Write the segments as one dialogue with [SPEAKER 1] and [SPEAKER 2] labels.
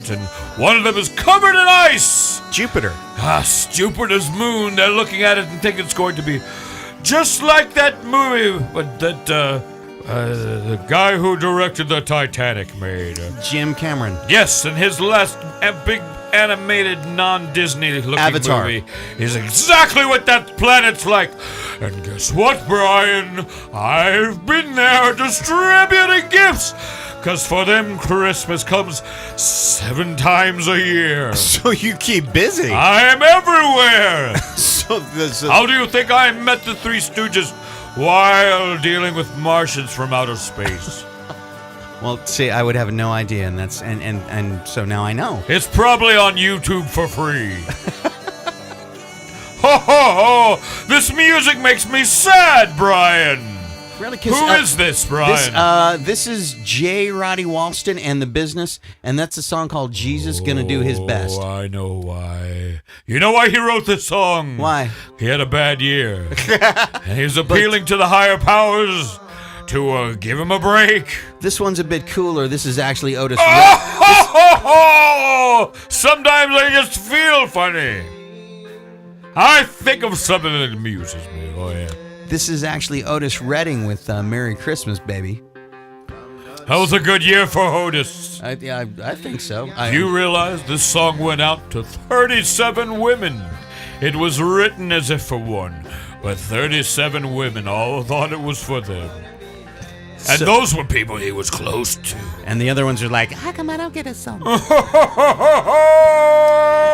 [SPEAKER 1] planets, and one of them is covered in ice.
[SPEAKER 2] Jupiter.
[SPEAKER 1] Jupiter's moon. They're looking at it and think it's going to be just like that movie, but that the guy who directed the Titanic made.
[SPEAKER 2] Jim Cameron.
[SPEAKER 1] Yes, and his last big animated non-Disney looking
[SPEAKER 2] Avatar.
[SPEAKER 1] movie is exactly what that planet's like. And guess what, Brian? I've been there distributing gifts, because for them Christmas comes 7 times a year.
[SPEAKER 2] So you keep busy.
[SPEAKER 1] I'm everywhere.
[SPEAKER 2] How
[SPEAKER 1] do you think I met the Three Stooges while dealing with Martians from outer space?
[SPEAKER 2] Well, see, I would have no idea, and that's and so now I know.
[SPEAKER 1] It's probably on YouTube for free. Ho ho ho! This music makes me sad, Brian.
[SPEAKER 2] Really?
[SPEAKER 1] Who is this, Brian?
[SPEAKER 2] This is J. Roddy Walston and the Business, and that's a song called "Jesus Gonna Do His Best."
[SPEAKER 1] Oh, I know why. You know why he wrote this song?
[SPEAKER 2] Why?
[SPEAKER 1] He had a bad year. And he's appealing to the higher powers to give him a break.
[SPEAKER 2] This one's a bit cooler. This is actually Otis.
[SPEAKER 1] Sometimes I just feel funny. I think of something that amuses me. Oh, yeah.
[SPEAKER 2] This is actually Otis Redding with "Merry Christmas, Baby."
[SPEAKER 1] That was a good year for Otis.
[SPEAKER 2] I think so.
[SPEAKER 1] You realize this song went out to 37 women. It was written as if for one, but 37 women all thought it was for them. And those were people he was close to.
[SPEAKER 2] And the other ones are like, how come I don't get a song?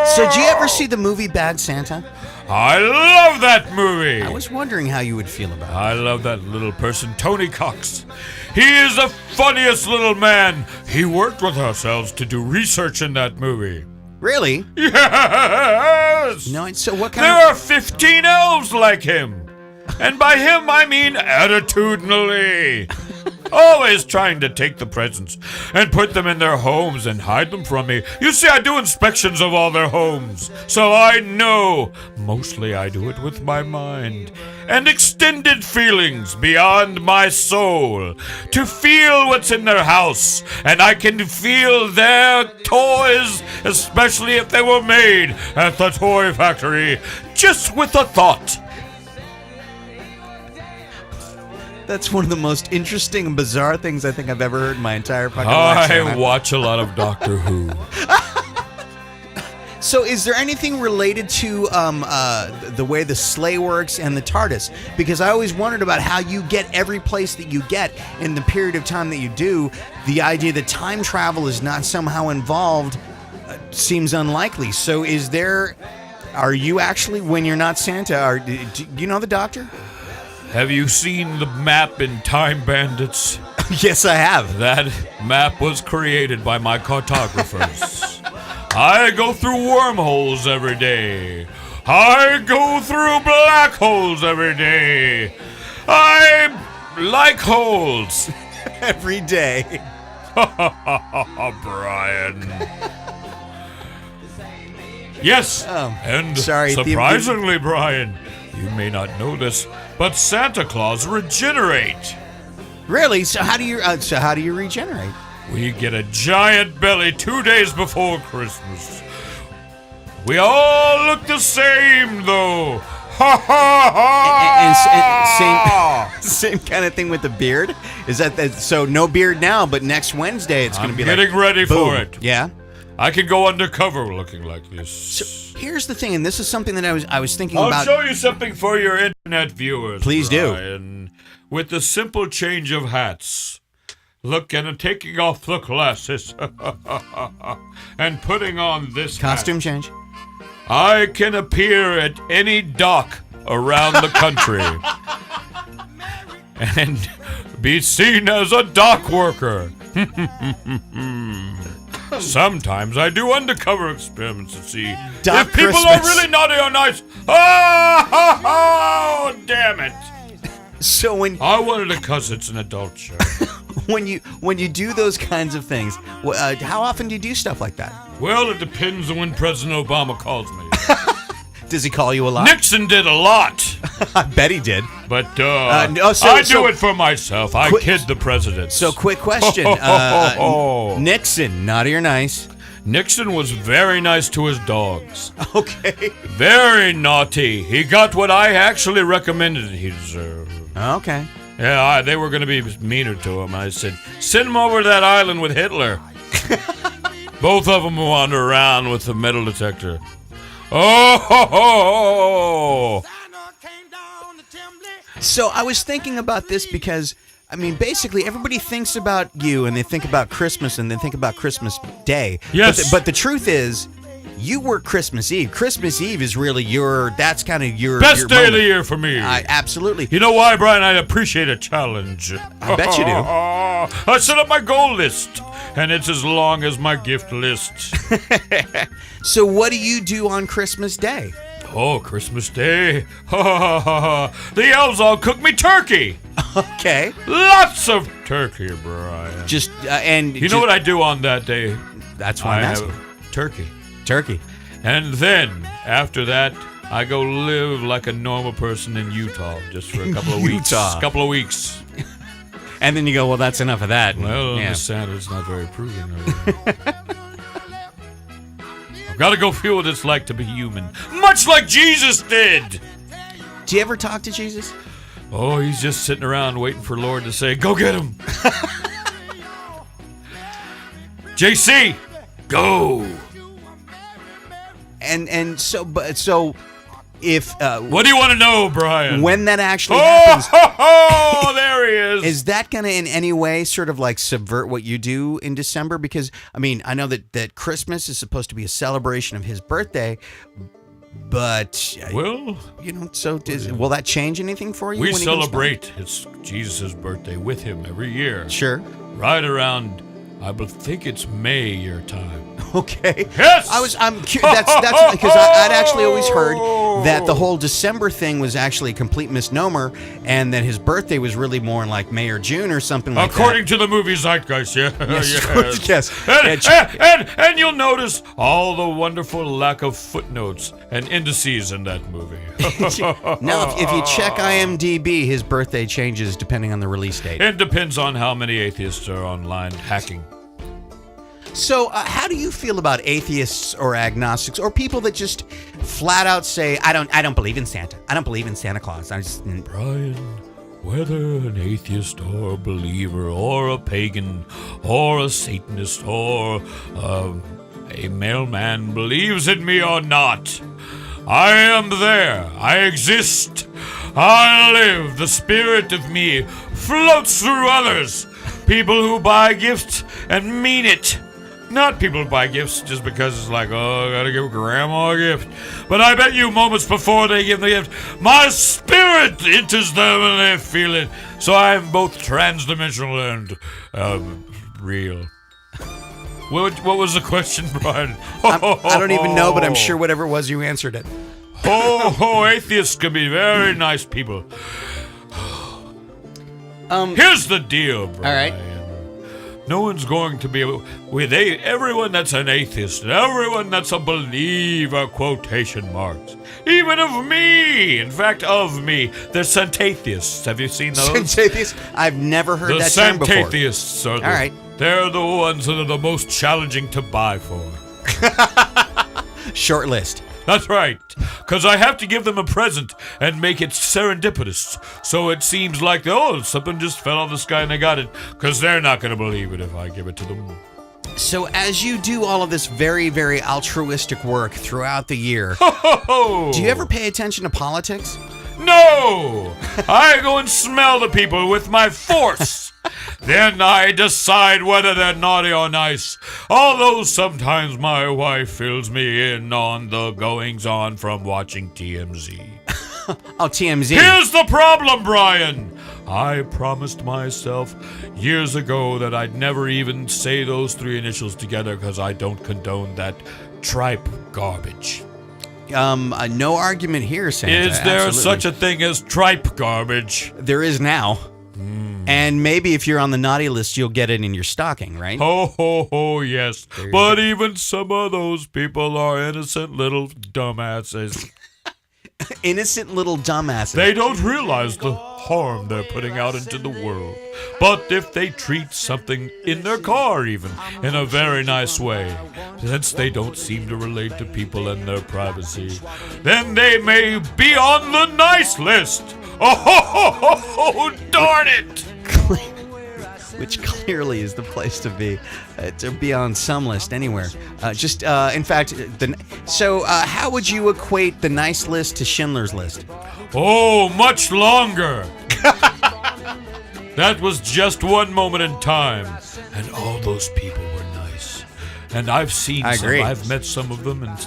[SPEAKER 2] So did you ever see the movie Bad Santa?
[SPEAKER 1] I love that movie.
[SPEAKER 2] I was wondering how you would feel about it.
[SPEAKER 1] I love that little person, Tony Cox. He is the funniest little man. He worked with ourselves to do research in that movie.
[SPEAKER 2] Really?
[SPEAKER 1] Yes!
[SPEAKER 2] No, so what kind
[SPEAKER 1] There are 15 elves like him. And by him, I mean attitudinally. Always trying to take the presents and put them in their homes and hide them from me. You see, I do inspections of all their homes, so I know. Mostly I do it with my mind and extended feelings beyond my soul to feel what's in their house. And I can feel their toys, especially if they were made at the toy factory, just with a thought.
[SPEAKER 2] That's one of the most interesting and bizarre things I think I've ever heard in my entire fucking life.
[SPEAKER 1] I watch a lot of Doctor Who.
[SPEAKER 2] So is there anything related to the way the sleigh works and the TARDIS? Because I always wondered about how you get every place that you get in the period of time that you do. The idea that time travel is not somehow involved seems unlikely. So are you actually, when you're not Santa, do you know the Doctor?
[SPEAKER 1] Have you seen the map in Time Bandits?
[SPEAKER 2] Yes, I have.
[SPEAKER 1] That map was created by my cartographers. I go through wormholes every day. I go through black holes every day. I like holes.
[SPEAKER 2] Every day.
[SPEAKER 1] Brian. Yes, and
[SPEAKER 2] sorry,
[SPEAKER 1] surprisingly, Brian, you may not know this, but Santa Claus regenerate.
[SPEAKER 2] Really? So how do you regenerate?
[SPEAKER 1] We get a giant belly 2 days before Christmas. We all look the same, though. Ha ha
[SPEAKER 2] ha! Same kind of thing with the beard. Is that so? No beard now, but next Wednesday it's going to be like.
[SPEAKER 1] I'm getting ready for it.
[SPEAKER 2] Yeah.
[SPEAKER 1] I can go undercover looking like this.
[SPEAKER 2] So here's the thing, and this is something that I was thinking about.
[SPEAKER 1] I'll show you something for your internet viewers.
[SPEAKER 2] Please
[SPEAKER 1] Brian. With the simple change of hats. Look, and taking off the glasses and putting on this
[SPEAKER 2] costume
[SPEAKER 1] hat.
[SPEAKER 2] Change.
[SPEAKER 1] I can appear at any dock around the country and be seen as a dock worker. Sometimes I do undercover experiments to see if people are really naughty or nice. Oh, damn it.
[SPEAKER 2] So when
[SPEAKER 1] I wanted to cuss, it's an adult show.
[SPEAKER 2] when you do those kinds of things, how often do you do stuff like that?
[SPEAKER 1] Well, it depends on when President Obama calls me.
[SPEAKER 2] Does he call you a lot?
[SPEAKER 1] Nixon did a lot.
[SPEAKER 2] I bet he did.
[SPEAKER 1] But I do it for myself. I kid the president.
[SPEAKER 2] So quick question. Nixon, naughty or nice?
[SPEAKER 1] Nixon was very nice to his dogs.
[SPEAKER 2] Okay.
[SPEAKER 1] Very naughty. He got what I actually recommended he deserved.
[SPEAKER 2] Okay.
[SPEAKER 1] Yeah, they were going to be meaner to him. I said, send him over to that island with Hitler. Both of them wander around with the metal detector. Oh, ho, ho.
[SPEAKER 2] So I was thinking about this because, I mean, basically everybody thinks about you and they think about Christmas and they think about Christmas Day.
[SPEAKER 1] Yes.
[SPEAKER 2] But the truth is, you work Christmas Eve. Christmas Eve is really that's kind of your
[SPEAKER 1] Best
[SPEAKER 2] your
[SPEAKER 1] day
[SPEAKER 2] moment.
[SPEAKER 1] of the year for me.
[SPEAKER 2] Absolutely.
[SPEAKER 1] You know why, Brian? I appreciate a challenge.
[SPEAKER 2] I bet you do.
[SPEAKER 1] I set up my goal list, and it's as long as my gift list.
[SPEAKER 2] So what do you do on Christmas Day?
[SPEAKER 1] Oh, Christmas Day. The elves all cook me turkey.
[SPEAKER 2] Okay.
[SPEAKER 1] Lots of turkey, Brian.
[SPEAKER 2] Just and
[SPEAKER 1] You know what I do on that day?
[SPEAKER 2] That's why
[SPEAKER 1] I
[SPEAKER 2] I'm
[SPEAKER 1] have
[SPEAKER 2] asking.
[SPEAKER 1] turkey.
[SPEAKER 2] Turkey.
[SPEAKER 1] And then, after that, I go live like a normal person in Utah just for a couple of weeks.
[SPEAKER 2] Utah.
[SPEAKER 1] Couple of weeks.
[SPEAKER 2] And then you go, well, that's enough of that.
[SPEAKER 1] Well,
[SPEAKER 2] yeah.
[SPEAKER 1] the Santa's not very approving of it. I've got to go feel what it's like to be human, much like Jesus did.
[SPEAKER 2] Do you ever talk to Jesus?
[SPEAKER 1] Oh, he's just sitting around waiting for Lord to say, go get him. JC, go.
[SPEAKER 2] And so if
[SPEAKER 1] What do you want to know, Brian?
[SPEAKER 2] when that actually happens,
[SPEAKER 1] There he is.
[SPEAKER 2] is that going to in any way sort of like subvert what you do in December? Because I mean, I know that Christmas is supposed to be a celebration of his birthday, but
[SPEAKER 1] Well,
[SPEAKER 2] so will that change anything for you?
[SPEAKER 1] we
[SPEAKER 2] when he comes back?
[SPEAKER 1] celebrate it's Jesus' birthday with him every year.
[SPEAKER 2] Sure.
[SPEAKER 1] Right around, I think it's May your time.
[SPEAKER 2] Okay.
[SPEAKER 1] Yes!
[SPEAKER 2] I'm curious. That's because I'd actually always heard that the whole December thing was actually a complete misnomer, and that his birthday was really more in like May or June or something like
[SPEAKER 1] According to the movie Zeitgeist, yeah.
[SPEAKER 2] that. Yes.
[SPEAKER 1] And you'll notice all the wonderful lack of footnotes and indices in that movie.
[SPEAKER 2] Now, if you check IMDb, his birthday changes depending on the release date.
[SPEAKER 1] It depends on how many atheists are online hacking.
[SPEAKER 2] So, how do you feel about atheists or agnostics or people that just flat out say, "I don't believe in Santa. I don't believe in Santa Claus."
[SPEAKER 1] Brian, whether an atheist or a believer or a pagan or a Satanist or a mailman believes in me or not, I am there. I exist. I live. The spirit of me floats through others. People who buy gifts and mean it. Not people who buy gifts just because it's like, oh, I gotta give Grandma a gift. But I bet you moments before they give the gift, my spirit enters them and they feel it. So I'm both transdimensional and real. What was the question, Brian?
[SPEAKER 2] I don't even know, but I'm sure whatever it was, you answered it.
[SPEAKER 1] Atheists can be very nice people. Here's the deal, Brian.
[SPEAKER 2] All right.
[SPEAKER 1] No one's going to be everyone that's an atheist, everyone that's a believer, quotation marks. Even of me. In fact, of me. They're Santatheists. Have you seen those?
[SPEAKER 2] Santatheists? I've never heard that term before.
[SPEAKER 1] The Santatheists are
[SPEAKER 2] All right.
[SPEAKER 1] They're the ones that are the most challenging to buy for.
[SPEAKER 2] Short list.
[SPEAKER 1] That's right, because I have to give them a present and make it serendipitous, so it seems like, oh, something just fell out of the sky and they got it, because they're not going to believe it if I give it to them.
[SPEAKER 2] So as you do all of this very, very altruistic work throughout the year, do you ever pay attention to politics?
[SPEAKER 1] No! I go and smell the people with my force. Then I decide whether they're naughty or nice. Although sometimes my wife fills me in on the goings-on from watching TMZ.
[SPEAKER 2] Oh, TMZ.
[SPEAKER 1] Here's the problem, Brian. I promised myself years ago that I'd never even say those three initials together because I don't condone that tripe garbage.
[SPEAKER 2] No argument here, Santa.
[SPEAKER 1] Is there
[SPEAKER 2] Absolutely.
[SPEAKER 1] such a thing as tripe garbage?
[SPEAKER 2] There is now. And maybe if you're on the naughty list, you'll get it in your stocking, right?
[SPEAKER 1] Ho, ho, ho, yes. But even some of those people are innocent little dumbasses.
[SPEAKER 2] Innocent little dumbasses.
[SPEAKER 1] They don't realize the harm they're putting out into the world. But if they treat something in their car even in a very nice way, since they don't seem to relate to people and their privacy, then they may be on the nice list. Oh, darn it!
[SPEAKER 2] Which clearly is the place to be on some list anywhere. In fact, how would you equate the nice list to Schindler's List?
[SPEAKER 1] Oh, much longer. That was just one moment in time, and all those people were nice. And I've seen
[SPEAKER 2] I
[SPEAKER 1] some.
[SPEAKER 2] agree.
[SPEAKER 1] I've met some of them, and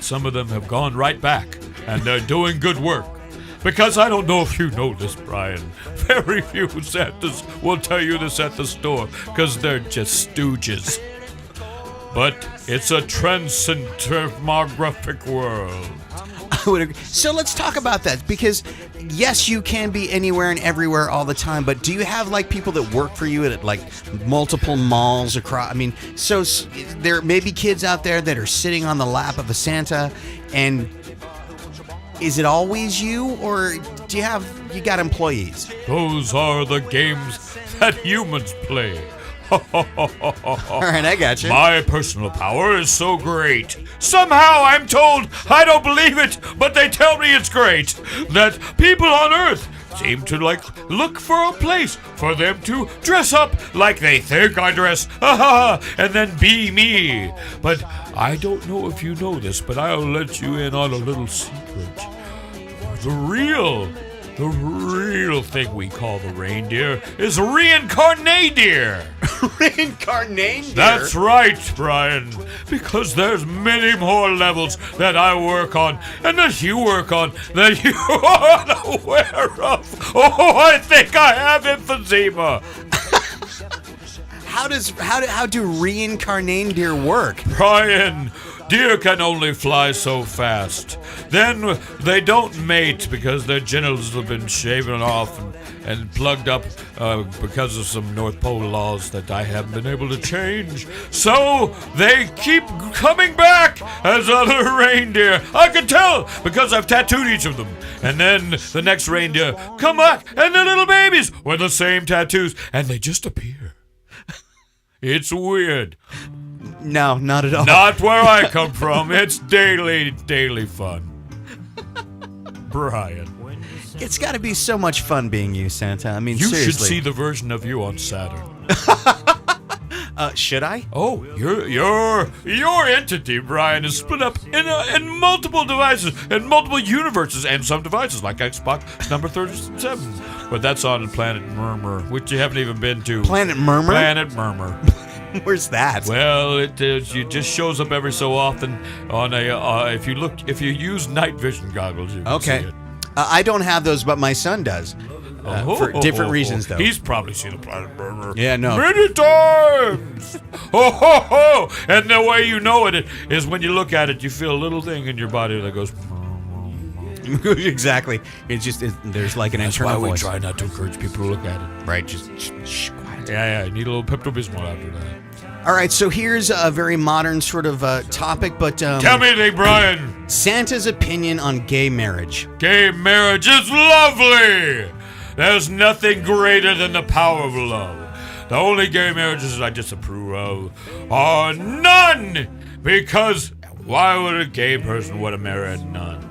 [SPEAKER 1] some of them have gone right back, and they're doing good work. Because I don't know if you know this, Brian. Very few Santas will tell you this at the store, because they're just stooges. But it's a demographic world.
[SPEAKER 2] I would agree. So let's talk about that, because yes, you can be anywhere and everywhere all the time, but do you have like people that work for you at like multiple malls across? I mean, so there may be kids out there that are sitting on the lap of a Santa, and is it always you, or do you got employees?
[SPEAKER 1] Those are the games that humans play.
[SPEAKER 2] All right, I got you.
[SPEAKER 1] My personal power is so great. Somehow I'm told, I don't believe it, but they tell me it's great, that people on Earth seem to look for a place for them to dress up like they think I dress, and then be me. But I don't know if you know this, but I'll let you in on a little secret. The real thing we call the reindeer is reincarnadeer.
[SPEAKER 2] Reincarnadeer?
[SPEAKER 1] That's right, Brian. Because there's many more levels that I work on and that you work on that you are unaware of. Oh, I think I have emphysema.
[SPEAKER 2] How do reincarnadeer work?
[SPEAKER 1] Brian, deer can only fly so fast. Then they don't mate because their genitals have been shaven off and plugged up because of some North Pole laws that I haven't been able to change. So they keep coming back as other reindeer. I can tell because I've tattooed each of them. And then the next reindeer come back and they're little babies with the same tattoos and they just appear. It's weird.
[SPEAKER 2] No, not at all.
[SPEAKER 1] Not where I come from. It's daily fun. Brian.
[SPEAKER 2] It's got to be so much fun being you, Santa. I mean,
[SPEAKER 1] You
[SPEAKER 2] seriously.
[SPEAKER 1] should see the version of you on Saturn.
[SPEAKER 2] Should I?
[SPEAKER 1] Oh, your entity, Brian, is split up in multiple devices, in multiple universes, and some devices like Xbox number 37. But that's on Planet Murmur, which you haven't even been to.
[SPEAKER 2] Planet Murmur?
[SPEAKER 1] Planet Murmur.
[SPEAKER 2] Where's that?
[SPEAKER 1] Well, it just shows up every so often on a. If you use night vision goggles, you can see it.
[SPEAKER 2] I don't have those, but my son does. For different reasons, though.
[SPEAKER 1] He's probably seen a Planet Murmur.
[SPEAKER 2] Yeah, no.
[SPEAKER 1] Many times. And the way you know it is when you look at it, you feel a little thing in your body that goes.
[SPEAKER 2] Exactly. It's just there's like an internal voice.
[SPEAKER 1] That's why we try not to encourage people to look at it.
[SPEAKER 2] Right. Just shh, quiet.
[SPEAKER 1] Yeah. You need a little Pepto-Bismol after that.
[SPEAKER 2] All right. So here's a very modern sort of topic, but
[SPEAKER 1] Tell me anything, Brian.
[SPEAKER 2] Santa's opinion on gay marriage.
[SPEAKER 1] Gay marriage is lovely. There's nothing greater than the power of love. The only gay marriages I disapprove of are none. Because why would a gay person want to marry a nun?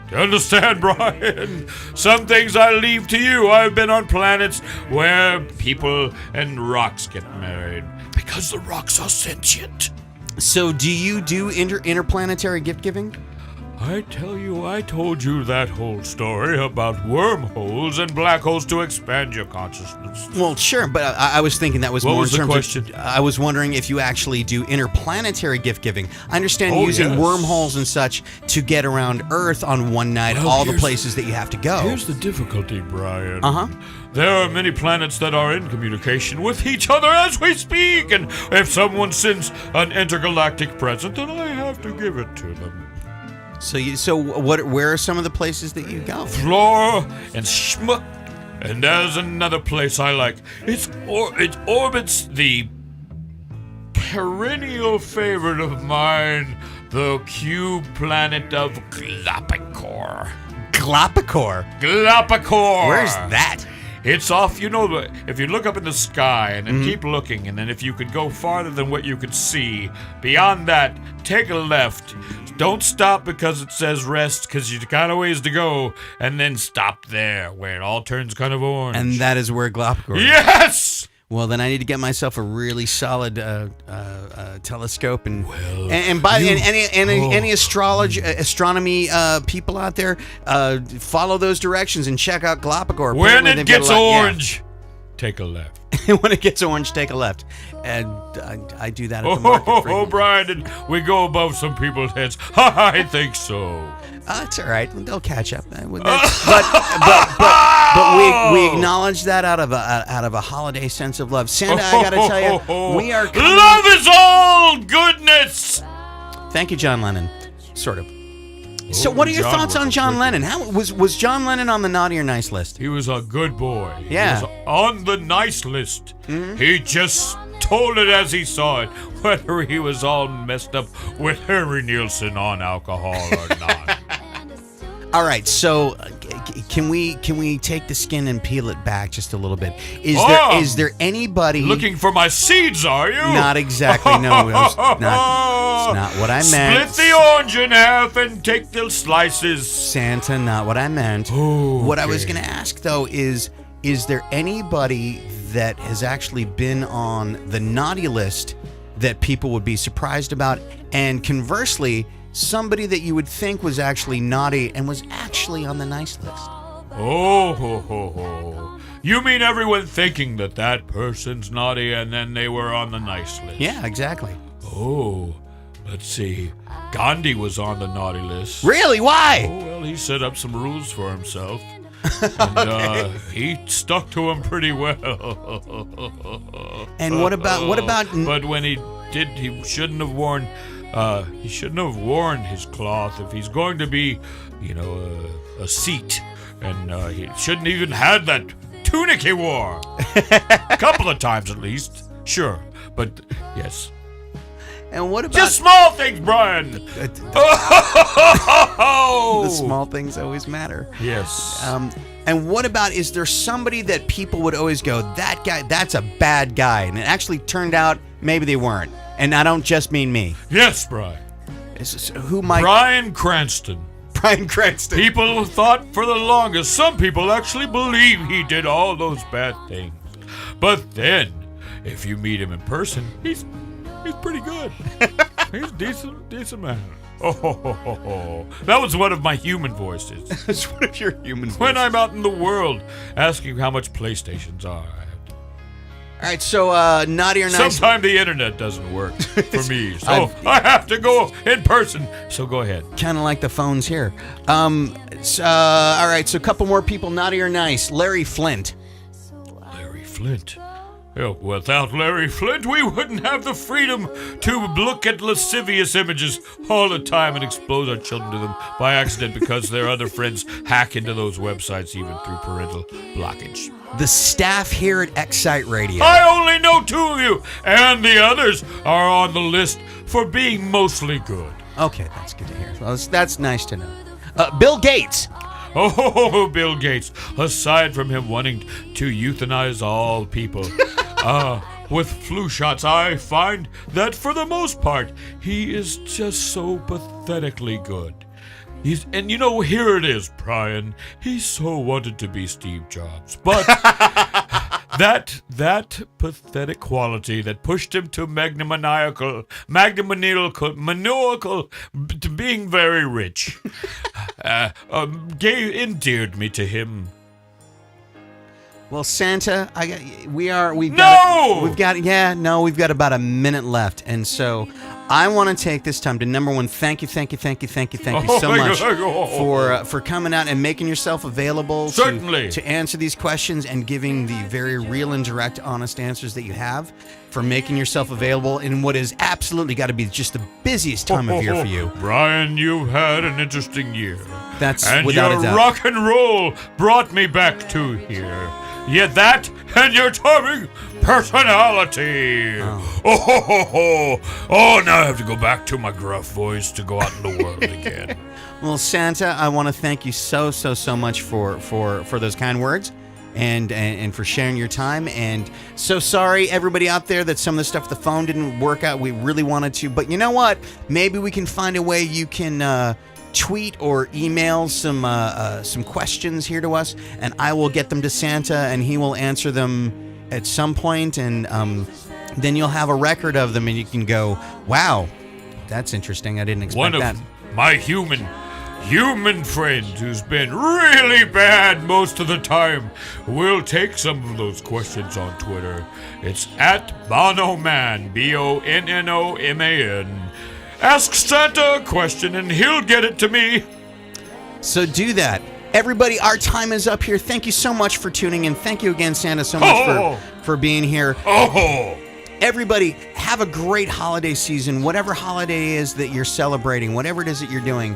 [SPEAKER 1] Do you understand, Brian? Some things I leave to you. I've been on planets where people and rocks get married because the rocks are sentient.
[SPEAKER 2] So do you do interplanetary gift giving?
[SPEAKER 1] I told you that whole story about wormholes and black holes to expand your consciousness.
[SPEAKER 2] Well, sure, but I was thinking that was
[SPEAKER 1] What
[SPEAKER 2] more
[SPEAKER 1] was
[SPEAKER 2] in
[SPEAKER 1] the
[SPEAKER 2] terms
[SPEAKER 1] question?
[SPEAKER 2] of. I was wondering if you actually do interplanetary gift giving. I understand
[SPEAKER 1] Oh,
[SPEAKER 2] using
[SPEAKER 1] yes.
[SPEAKER 2] wormholes and such to get around Earth on one night,
[SPEAKER 1] Well,
[SPEAKER 2] all the
[SPEAKER 1] here's-
[SPEAKER 2] places that you have to go.
[SPEAKER 1] Here's the difficulty, Brian.
[SPEAKER 2] Uh-huh.
[SPEAKER 1] There are many planets that are in communication with each other as we speak, and if someone sends an intergalactic present, then I have to give it to them.
[SPEAKER 2] Where are some of the places that you go?
[SPEAKER 1] Flora and Schmuck. And there's another place I like. It orbits the perennial favorite of mine, the cube planet of Glopicor.
[SPEAKER 2] Glopicor. Where's that?
[SPEAKER 1] It's off, if you look up in the sky and then keep looking, and then if you could go farther than what you could see, beyond that, take a left. Don't stop because it says rest, because you got a ways to go, and then stop there, where it all turns kind of orange.
[SPEAKER 2] And that is where Glopicor is.
[SPEAKER 1] Yes!
[SPEAKER 2] Well, then I need to get myself a really solid telescope and any astronomy people out there, follow those directions and check out Glopicor.
[SPEAKER 1] When it gets orange, take a left.
[SPEAKER 2] When it gets orange, take a left. And I do that at the market.
[SPEAKER 1] Brian, we go above some people's heads. I think so.
[SPEAKER 2] It's all right. They'll catch up. But we acknowledge that out of a holiday sense of love. Santa, I gotta tell you, we are coming.
[SPEAKER 1] Love is all goodness.
[SPEAKER 2] Thank you, John Lennon. Sort of. So, what are your thoughts on John Lennon? How was John Lennon on the naughty or nice list?
[SPEAKER 1] He was a good boy.
[SPEAKER 2] Yeah.
[SPEAKER 1] He was on the nice list. He just told it as he saw it, whether he was all messed up with Harry Nilsson on alcohol or not.
[SPEAKER 2] All right, so can we take the skin and peel it back just a little bit? Is there anybody
[SPEAKER 1] looking for my seeds? Are you?
[SPEAKER 2] Not exactly. No, it's not what I meant.
[SPEAKER 1] Split the orange in half and take the slices.
[SPEAKER 2] Santa, not what I meant.
[SPEAKER 1] Okay.
[SPEAKER 2] What I was going to ask though is there anybody that has actually been on the naughty list that people would be surprised about, and conversely, somebody that you would think was actually naughty and was actually on the nice list?
[SPEAKER 1] You mean everyone thinking that person's naughty and then they were on the nice list?
[SPEAKER 2] Yeah, exactly.
[SPEAKER 1] Oh, let's see. Gandhi was on the naughty list.
[SPEAKER 2] Really? Why?
[SPEAKER 1] Oh, well, he set up some rules for himself. And he stuck to them pretty well.
[SPEAKER 2] And what about?
[SPEAKER 1] But when he did, he shouldn't have worn his cloth if he's going to be, a Sikh, and he shouldn't even had that tunic he wore. A couple of times at least, sure, but yes.
[SPEAKER 2] And what about
[SPEAKER 1] just small things, Brian?
[SPEAKER 2] The small things always matter.
[SPEAKER 1] Yes.
[SPEAKER 2] And what about, is there somebody that people would always go, that guy, that's a bad guy, and it actually turned out maybe they weren't? And I don't just mean me.
[SPEAKER 1] Yes, Brian.
[SPEAKER 2] Who might?
[SPEAKER 1] Bryan Cranston.
[SPEAKER 2] Bryan Cranston.
[SPEAKER 1] People thought for the longest, some people actually believe he did all those bad things. But then, if you meet him in person, he's pretty good. He's decent man. That was one of my human voices.
[SPEAKER 2] That's one of your human voices.
[SPEAKER 1] When I'm out in the world asking how much PlayStations are.
[SPEAKER 2] All right, so naughty or nice?
[SPEAKER 1] Sometimes the internet doesn't work for me, so I have to go in person. So go ahead.
[SPEAKER 2] Kind of like the phones here. All right, so a couple more people, naughty or nice. Larry Flint.
[SPEAKER 1] Larry Flint. Without Larry Flint, we wouldn't have the freedom to look at lascivious images all the time and expose our children to them by accident because their other friends hack into those websites even through parental blockage.
[SPEAKER 2] The staff here at Excite Radio.
[SPEAKER 1] I only know 2 of you, and the others are on the list for being mostly good.
[SPEAKER 2] Okay, that's good to hear. Well, that's nice to know. Bill Gates.
[SPEAKER 1] Oh, Bill Gates. Aside from him wanting to euthanize all people with flu shots, I find that for the most part, he is just so pathetically good. Here it is, Brian. He so wanted to be Steve Jobs, but that pathetic quality that pushed him to magnanimonical, to being very rich, endeared me to him.
[SPEAKER 2] Well, Santa, we've got about a minute left, and so I want to take this time to, number one, thank you so much for coming out and making yourself available
[SPEAKER 1] certainly
[SPEAKER 2] to answer these questions and giving the very real and direct, honest answers that you have. for making yourself available in what is absolutely got to be just the busiest time of year for you.
[SPEAKER 1] Brian, you've had an interesting year.
[SPEAKER 2] That's
[SPEAKER 1] and
[SPEAKER 2] without
[SPEAKER 1] your
[SPEAKER 2] a doubt.
[SPEAKER 1] rock and roll brought me back to here. Yet that and your charming personality. Oh, now I have to go back to my gruff voice to go out in the world again.
[SPEAKER 2] Well, Santa, I want to thank you so much for those kind words and for sharing your time. And so sorry, everybody out there, that some of the stuff, the phone didn't work out. We really wanted to. But you know what? Maybe we can find a way you can tweet or email some questions here to us, and I will get them to Santa, and he will answer them at some point, and then you'll have a record of them, and you can go, wow, that's interesting. I didn't expect that.
[SPEAKER 1] One of my human friend who's been really bad most of the time will take some of those questions on Twitter. It's at Bonoman, BONNOMAN. Ask Santa a question and he'll get it to me.
[SPEAKER 2] So do that. Everybody, our time is up here. Thank you so much for tuning in. Thank you again, Santa, so much for being here. Everybody, have a great holiday season. Whatever holiday it is that you're celebrating, whatever it is that you're doing,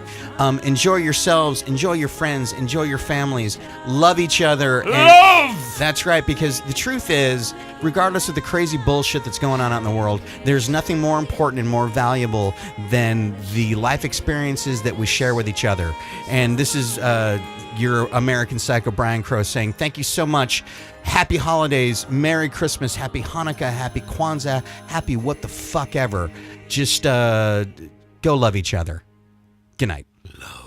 [SPEAKER 2] enjoy yourselves, enjoy your friends, enjoy your families, love each other.
[SPEAKER 1] Love!
[SPEAKER 2] That's right, because the truth is, regardless of the crazy bullshit that's going on out in the world, there's nothing more important and more valuable than the life experiences that we share with each other. And this is your American Psycho Brian Crow saying thank you so much. Happy holidays, Merry Christmas, Happy Hanukkah, Happy Kwanzaa, Happy what the fuck ever. Just go love each other. Good night.
[SPEAKER 1] Love.